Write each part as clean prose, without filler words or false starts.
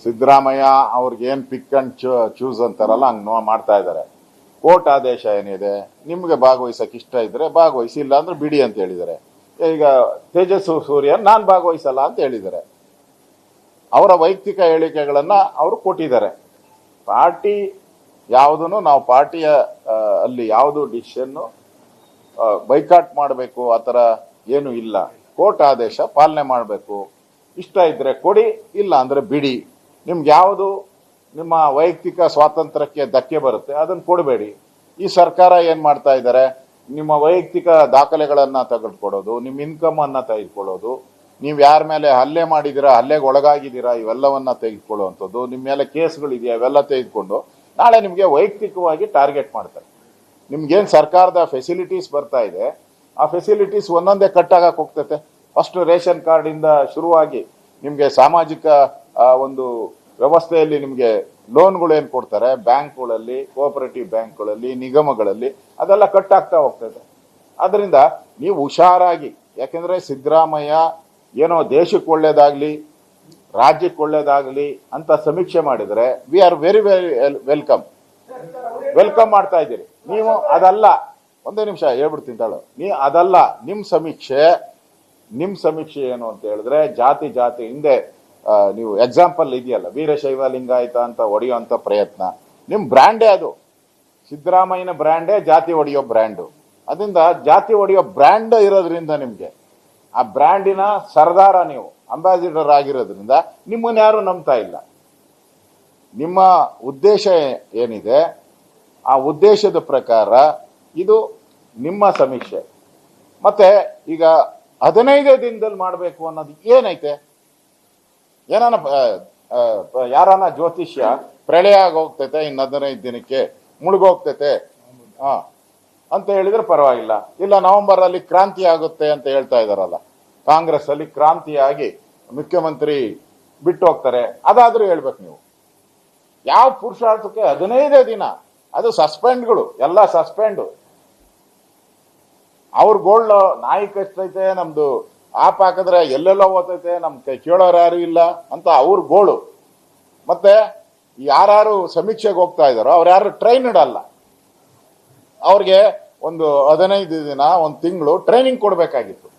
ಸಿದ್ದರಾಮಯ್ಯ ಅವ್ರಿಗೆ ಏನ್ pick and choose ಅಂತಾರಲ್ಲ ಹಂಗ್ ಮಾಡ್ತಾ ಇದ್ದಾರೆ. ಕೋರ್ಟ್ ಆದೇಶ ಏನಿದೆ, ನಿಮ್ಗೆ ಭಾಗವಹಿಸಕ್ ಇಷ್ಟ ಇದ್ರೆ ಭಾಗವಹಿಸಿ, ಇಲ್ಲ ಅಂದ್ರೆ ಬಿಡಿ ಅಂತ ಹೇಳಿದ್ದಾರೆ. ಈಗ ತೇಜಸ್ವಿ ಸೂರ್ಯ ನಾನ್ ಭಾಗವಹಿಸಲ್ಲ ಅಂತ ಹೇಳಿದ್ದಾರೆ. ಅವರ ವೈಯಕ್ತಿಕ ಹೇಳಿಕೆಗಳನ್ನ ಅವರು ಕೊಟ್ಟಿದ್ದಾರೆ. ಪಾರ್ಟಿ ಯಾವುದನ್ನು ನಾವು ಪಾರ್ಟಿಯ ಅಲ್ಲಿ ಯಾವುದು ಡಿಸಿಷನ್ ಬೈಕಾಟ್ ಮಾಡಬೇಕು ಆ ಥರ ಏನು ಇಲ್ಲ. ಕೋರ್ಟ್ ಆದೇಶ ಪಾಲನೆ ಮಾಡಬೇಕು. ಇಷ್ಟ ಇದ್ರೆ ಕೊಡಿ, ಇಲ್ಲ ಅಂದ್ರೆ ಬಿಡಿ. ನಿಮ್ಗೆ ಯಾವುದು ನಿಮ್ಮ ವೈಯಕ್ತಿಕ ಸ್ವಾತಂತ್ರ್ಯಕ್ಕೆ ಧಕ್ಕೆ ಬರುತ್ತೆ ಅದನ್ನು ಕೊಡಬೇಡಿ. ಈ ಸರ್ಕಾರ ಏನ್ ಮಾಡ್ತಾ ಇದ್ದಾರೆ, ನಿಮ್ಮ ವೈಯಕ್ತಿಕ ದಾಖಲೆಗಳನ್ನ ತೆಗೆದುಕೊಡೋದು, ನಿಮ್ಮ ಇನ್ಕಮ್ ಅನ್ನ ತೆಗೆದುಕೊಳ್ಳೋದು, ನೀವು ಯಾರ ಮೇಲೆ ಹಲ್ಲೆ ಮಾಡಿದ್ದೀರಾ, ಹಲ್ಲೆಗೆ ಒಳಗಾಗಿದ್ದೀರಾ, ಇವೆಲ್ಲವನ್ನ ತೆಗೆದುಕೊಳ್ಳುವಂಥದ್ದು, ನಿಮ್ಮ ಮೇಲೆ ಕೇಸ್ಗಳಿದೆಯಾ, ಇವೆಲ್ಲ ತೆಗೆದುಕೊಂಡು ನಾಳೆ ನಿಮಗೆ ವೈಯಕ್ತಿಕವಾಗಿ ಟಾರ್ಗೆಟ್ ಮಾಡ್ತಾರೆ. ನಿಮ್ಗೇನು ಸರ್ಕಾರದ ಫೆಸಿಲಿಟೀಸ್ ಬರ್ತಾ ಇದೆ, ಆ ಫೆಸಿಲಿಟೀಸ್ ಒಂದೊಂದೇ ಕಟ್ಟಾಗಕ್ಕೆ ಹೋಗ್ತೈತೆ. ಫಸ್ಟ್ ರೇಷನ್ ಕಾರ್ಡ್ ಇಂದ ಶುರುವಾಗಿ ನಿಮಗೆ ಸಾಮಾಜಿಕ ಒಂದು ವ್ಯವಸ್ಥೆಯಲ್ಲಿ ನಿಮಗೆ ಲೋನ್ಗಳು ಏನು ಕೊಡ್ತಾರೆ, ಬ್ಯಾಂಕ್ಗಳಲ್ಲಿ, ಕೋಆಪರೇಟಿವ್ ಬ್ಯಾಂಕ್ಗಳಲ್ಲಿ, ನಿಗಮಗಳಲ್ಲಿ, ಅದೆಲ್ಲ ಕಟ್ಟಾಗ್ತಾ ಹೋಗ್ತದೆ. ಅದರಿಂದ ನೀವು ಹುಷಾರಾಗಿ, ಯಾಕೆಂದ್ರೆ ಸಿದ್ದರಾಮಯ್ಯ ಏನೋ ದೇಶಕ್ಕೆ ಒಳ್ಳೇದಾಗ್ಲಿ, ರಾಜ್ಯಕ್ಕೆ ಒಳ್ಳೇದಾಗ್ಲಿ ಅಂತ ಸಮೀಕ್ಷೆ ಮಾಡಿದ್ರೆ we are very very welcome ಮಾಡ್ತಾ ಇದ್ದೀರಿ. ನೀವು ಅದಲ್ಲ, ಒಂದೇ ನಿಮಿಷ ಹೇಳ್ಬಿಡ್ತೀನಿ ತಾಳು, ಅದಲ್ಲ ನಿಮ್ಮ ಸಮೀಕ್ಷೆ ಏನು ಅಂತ ಹೇಳಿದ್ರೆ ಜಾತಿ ಹಿಂದೆ ನೀವು ಎಕ್ಸಾಂಪಲ್ ಇದೆಯಲ್ಲ, ವೀರಶೈವ ಲಿಂಗಾಯತ ಅಂತ ಹೊಡೆಯುವಂತ ಪ್ರಯತ್ನ. ನಿಮ್ ಬ್ರ್ಯಾಂಡೇ ಅದು, ಸಿದ್ದರಾಮಯ್ಯನ ಬ್ರ್ಯಾಂಡೇ ಜಾತಿ ಹೊಡೆಯೋ ಬ್ರ್ಯಾಂಡು. ಅದರಿಂದ ಜಾತಿ ಹೊಡೆಯೋ ಬ್ರ್ಯಾಂಡ್ ಇರೋದ್ರಿಂದ ನಿಮ್ಗೆ ಆ ಬ್ರ್ಯಾಂಡಿನ ಸರ್ದಾರ, ನೀವು ಅಂಬಾಸಿಡರ್ ಆಗಿರೋದ್ರಿಂದ ನಿಮ್ಮನ್ನ ಯಾರು ನಂಬ್ತಾ ಇಲ್ಲ. ನಿಮ್ಮ ಉದ್ದೇಶ ಏನಿದೆ ಆ ಉದ್ದೇಶದ ಪ್ರಕಾರ ಇದು ನಿಮ್ಮ ಸಮೀಕ್ಷೆ. ಮತ್ತೆ ಈಗ 15 ದಿನದಲ್ಲಿ ಮಾಡಬೇಕು ಅನ್ನೋದು ಏನೈತೆ? ಯಾರನ್ನ ಜ್ಯೋತಿಷ್ಯ ಪ್ರಳಯ ಆಗೋಗ್ತೈತೆ, ಇನ್ನು 15 ದಿನಕ್ಕೆ ಮುಳುಗೋಗ್ತೈತೆ ಅಂತ ಹೇಳಿದ್ರೆ ಪರವಾಗಿಲ್ಲ. ಇಲ್ಲ ನವೆಂಬರ್ ಅಲ್ಲಿ ಕ್ರಾಂತಿ ಆಗುತ್ತೆ ಅಂತ ಹೇಳ್ತಾ ಇದಾರಲ್ಲ, ಕಾಂಗ್ರೆಸ್ ಅಲ್ಲಿ ಕ್ರಾಂತಿಯಾಗಿ ಮುಖ್ಯಮಂತ್ರಿ ಬಿಟ್ಟು ಹೋಗ್ತಾರೆ, ಅದಾದ್ರೂ ಹೇಳ್ಬೇಕು ನೀವು. ಯಾವ ಪುರುಷಾರ್ಥಕ್ಕೆ 15 ದಿನ? ಅದು ಸಸ್ಪೆಂಡ್ಗಳು ಎಲ್ಲ ಸಸ್ಪೆಂಡ್. ಅವ್ರ ಗೋಲ್ಡ್ ನಾಯಿ ಕಷ್ಟೈತೆ, ನಮ್ದು ಆಪ್ ಹಾಕಿದ್ರೆ ಎಲ್ಲೆಲ್ಲೋ ಓದ್ತೈತೆ, ನಮ್ ಕೇಳೋರು ಯಾರು ಇಲ್ಲ ಅಂತ ಅವ್ರ ಗೋಳು. ಮತ್ತೆ ಯಾರು ಸಮೀಕ್ಷೆಗೆ ಹೋಗ್ತಾ ಇದಾರೋ ಅವ್ರು ಯಾರು ಟ್ರೈನ್ಡ್ ಅಲ್ಲ. ಅವ್ರಿಗೆ ಒಂದು 15 ದಿನ, ಒಂದು ತಿಂಗಳು ಟ್ರೈನಿಂಗ್ ಕೊಡ್ಬೇಕಾಗಿತ್ತು.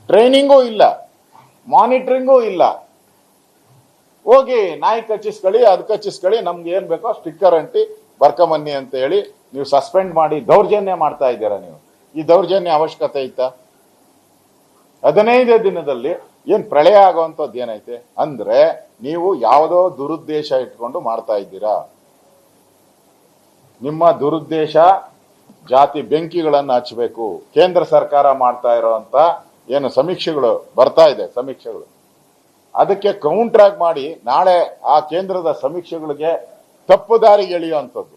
ಟ್ರೈನಿಂಗೂ ಇಲ್ಲ, ಮಾನಿಟರಿಂಗೂ ಇಲ್ಲ. ಹೋಗಿ ನಾಯಿ ಕಚ್ಚಿಸ್ಕೊಳ್ಳಿ, ಅದು ಕಚ್ಚಿಸ್ಕೊಳ್ಳಿ, ನಮ್ಗೆ ಏನ್ ಬೇಕೋ ಸ್ಟಿಕ್ಕರ್ ಅಂಟಿ ಬರ್ಕಮನ್ನಿ ಅಂತ ಹೇಳಿ ನೀವು ಸಸ್ಪೆಂಡ್ ಮಾಡಿ ದೌರ್ಜನ್ಯ ಮಾಡ್ತಾ ಇದ್ದೀರಾ. ನೀವು ಈ ದೌರ್ಜನ್ಯ ಅವಶ್ಯಕತೆ ಇತ್ತಾ? 15 ದಿನದಲ್ಲಿ ಏನ್ ಪ್ರಳಯ ಆಗುವಂಥದ್ದು ಏನೈತೆ ಅಂದ್ರೆ ನೀವು ಯಾವುದೋ ದುರುದ್ದೇಶ ಇಟ್ಕೊಂಡು ಮಾಡ್ತಾ ಇದ್ದೀರಾ. ನಿಮ್ಮ ದುರುದ್ದೇಶ ಜಾತಿ ಬೆಂಕಿಗಳನ್ನು ಹಚ್ಚಬೇಕು. ಕೇಂದ್ರ ಸರ್ಕಾರ ಮಾಡ್ತಾ ಇರೋಂತ ಏನು ಸಮೀಕ್ಷೆಗಳು ಬರ್ತಾ ಇದೆ, ಸಮೀಕ್ಷೆಗಳು ಅದಕ್ಕೆ ಕೌಂಟರ್ ಆಗಿ ಮಾಡಿ ನಾಳೆ ಆ ಕೇಂದ್ರದ ಸಮೀಕ್ಷೆಗಳಿಗೆ ತಪ್ಪು ದಾರಿಗೆ ಎಳೆಯುವಂಥದ್ದು.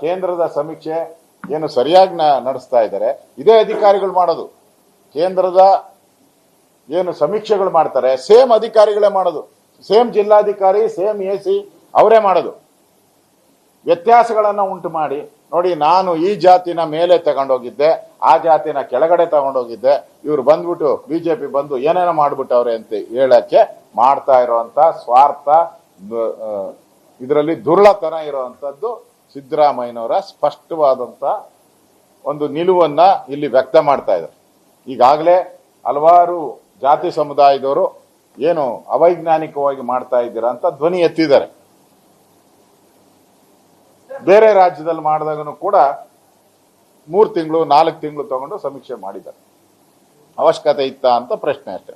ಕೇಂದ್ರದ ಸಮೀಕ್ಷೆ ಏನು ಸರಿಯಾಗಿ ನಡೆಸ್ತಾ ಇದ್ದಾರೆ ಇದೇ ಅಧಿಕಾರಿಗಳು ಮಾಡೋದು. ಕೇಂದ್ರದ ಏನು ಸಮೀಕ್ಷೆಗಳು ಮಾಡ್ತಾರೆ ಸೇಮ್ ಅಧಿಕಾರಿಗಳೇ ಮಾಡೋದು, ಸೇಮ್ ಜಿಲ್ಲಾಧಿಕಾರಿ, ಸೇಮ್ AC ಅವರೇ ಮಾಡೋದು. ವ್ಯತ್ಯಾಸಗಳನ್ನ ಉಂಟು ಮಾಡಿ ನೋಡಿ, ನಾನು ಈ ಜಾತಿನ ಮೇಲೆ ತಗೊಂಡೋಗಿದ್ದೆ, ಆ ಜಾತಿನ ಕೆಳಗಡೆ ತಗೊಂಡೋಗಿದ್ದೆ, ಇವ್ರು ಬಂದ್ಬಿಟ್ಟು ಬಿಜೆಪಿ ಬಂದು ಏನೇನೋ ಮಾಡ್ಬಿಟ್ಟವ್ರೆ ಅಂತ ಹೇಳಕ್ಕೆ ಮಾಡ್ತಾ ಇರುವಂತ ಸ್ವಾರ್ಥ, ಇದರಲ್ಲಿ ದುರ್ಳತನ ಇರುವಂತದ್ದು ಸಿದ್ದರಾಮಯ್ಯನವರ ಸ್ಪಷ್ಟವಾದಂತ ಒಂದು ನಿಲುವನ್ನ ಇಲ್ಲಿ ವ್ಯಕ್ತ ಮಾಡ್ತಾ ಇದ್ದಾರೆ. ಈಗಾಗಲೇ ಹಲವಾರು ಜಾತಿ ಸಮುದಾಯದವರು ಏನು ಅವೈಜ್ಞಾನಿಕವಾಗಿ ಮಾಡ್ತಾ ಇದ್ದೀರಾ ಅಂತ ಧ್ವನಿ ಎತ್ತಿದ್ದಾರೆ. ಬೇರೆ ರಾಜ್ಯದಲ್ಲಿ ಮಾಡಿದಾಗನು ಕೂಡ 3 ತಿಂಗಳು 4 ತಿಂಗಳು ತಗೊಂಡು ಸಮೀಕ್ಷೆ ಮಾಡಿದ್ದಾರೆ. ಅವಶ್ಯಕತೆ ಇತ್ತಾ ಅಂತ ಪ್ರಶ್ನೆ ಅಷ್ಟೇ.